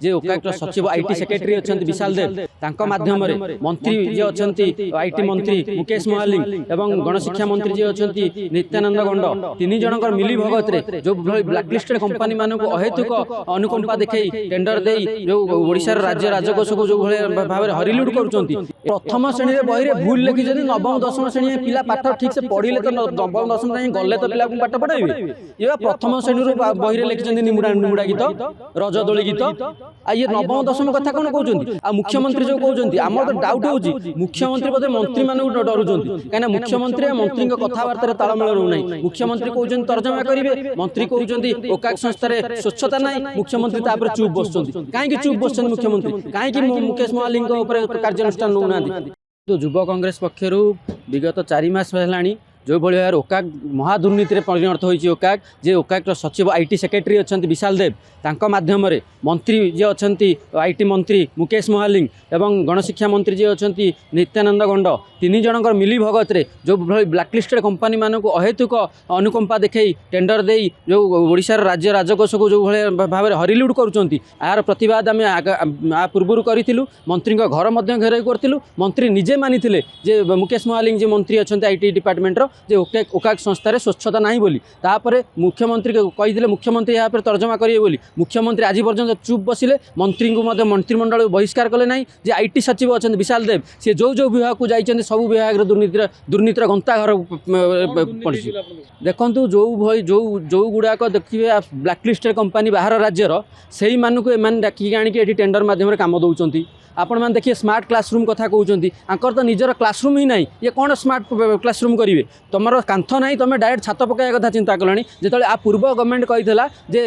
जे ओकाक्टर सचिव IT secretary अच्छा विशाल देव तांको माध्यम मंत्री जे अच्छा आईटी मंत्री मुकेश महालिंग एवं गणशिक्षा मंत्री जे अच्छा नित्यानंद गंड तीन जनकर मिली भगत रे जो ब्लैकलिस्टेड कंपनी मानक अहेतुक अनुकंपा देखई टेंडर दे जो ओडिशा राज्य राजकोष को जो भाव हरिलुट करुँच प्रथम श्रेणी बही में भूल लिखी नवम दशम श्रेणी पिला पाठ ठीक से पढ़ले तो नवम दशम श्रेणी गले तो पिला पाठ पढ़ाइबे ये प्रथम श्रेणी बही में लिखिं निमुड़ा गीत रजदोली गीत आ ये नवम दशम कथा कौन कहते आ मुख्यमंत्री जो कहते आम तो डाउट हो मुख्यमंत्री बोधे मंत्री मानक डरुंच कहीं मुख्यमंत्री मंत्री कथबार्ता तालमेल रोना मुख्यमंत्री कहते तर्जमा करेंगे मंत्री कहते ओकाक संस्था स्वच्छता ना मुख्यमंत्री तापर चुप बस कहीं चुप बस मुख्यमंत्री कहीं मुकेश महालिंग कार्यानुष्ठान नौना तो युव कांग्रेस पक्षर विगत 4 मास है जो भाई भाव ओकाक महादुर्नीति परिणत होती ओकाक जे ओकाक्टर सचिव आईटी सेक्रेटरी अच्छा विशाल देव तांको माध्यम मंत्री जे अच्छा आईटी मंत्री मुकेश महालिंग एवं गणशिक्षा मंत्री जे अच्छा नित्यानंद गंड तीन जनकर मिली भगत रे जो भाई ब्लैकलिस्टेड कंपनी मानक अहेतुक अनुकंपा देखई टेंडर दे जो ओडिशा राज्य राजकोष को जो भाव में हरिलुट करुँच यार प्रतिवाद आम पूर्व करूँ मंत्री घर घेराई करूँ मंत्री निजे मानी जे मुकेश महालिंग जे मंत्री अच्छा आईटी डिपार्टमेंटर जे ओकाक संस्था स्वच्छता नहीं बोली तापर मुख्यमंत्री कही मुख्यमंत्री यहाँ पर तर्जमा करेंगे बोली मुख्यमंत्री आज पर्यंत चुप बसिले मंत्री को मंत्रिमंडल बहिष्कार कले ना जे आईटी सचिव अच्छा विशाल देव सी जो जो विभाग को जाइए सब विभाग दुर्नीतिर गंताघर पड़ी देखु जो भाई जो जो गुड़ाक देखिए ब्लैकलिस्टेड कंपनी बाहर राज्यर से मानक डाकिक आनिक टेंडर मध्यम काम दौरान आपण मैंने देखिए स्मार्ट क्लासरूम कथा कहते आंकर तो निजर क्लासरूम ही नहीं ये कौन स्मार्ट क्लासरूम करेंगे तुम कांथ ना तुम डायरेक्ट छात पकाया कथा चिंता कलानी जो आ पूर्व गवर्नमेंट कही जे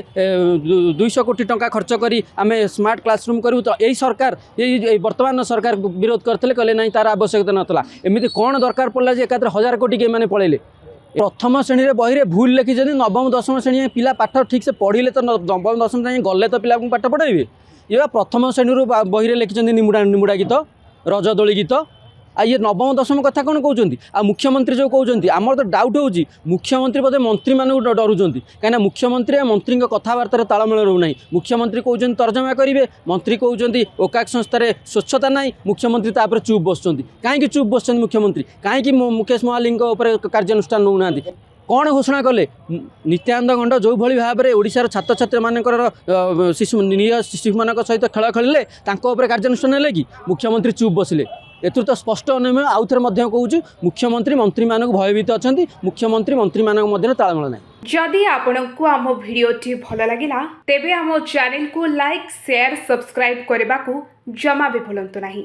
200 कोटी टंका खर्च करी आम स्मार्ट क्लासरूम करूँ तो यही सरकार ये वर्तमान सरकार विरोध करते कहले ना तार आवश्यकता नाला एमती कौन दरकार पड़ा जे एकात्र 1000 कोटी के मैंने पड़े प्रथम श्रेणी बही में भूल लिखी नवम दशम श्रेणी पिला पाठ ठीक से पढ़ले तो नवम दशम श्रेणी गले तो पिला पाठ पढ़ाइबे ये प्रथम श्रेणी बही में लिखिं निमुड़ा गीत रजदोली गीत आ ये नवम दशम कथा कौन कहते आ मुख्यमंत्री जो कहते आम तो डाउट हो मुख्यमंत्री बोधे मंत्री मानक डरुंच कहीं मुख्यमंत्री मंत्री कथबार्ता तालमेल रोना मुख्यमंत्री कहते तर्जमा करेंगे मंत्री कहते ओकाक संस्था स्वच्छता ना मुख्यमंत्री तापर चुप बस कहीं चुप बस मुख्यमंत्री कहीं मुकेश महालिंग कार्यानुष्ठान नौना कौन घोषणा कले नित्यानंद गंड जो भाई भाव में ओडिशार छात्र छात्री मानकर शिशु निरीह शिशु मान सहित खेल खेलिले कार्यानुष्ठान है कि मुख्यमंत्री चुप बसिले एथुर तो स्पष्ट अनुमय आउ थे कहूँ मुख्यमंत्री मंत्री मानक भयभीत अच्छा मुख्यमंत्री मंत्री मानक तालमेल ना जदि आपंक आम भिडी भल लगा तेब आम चैनल को लाइक शेयर सब्सक्राइब करने को जमा भी भूलु नहीं।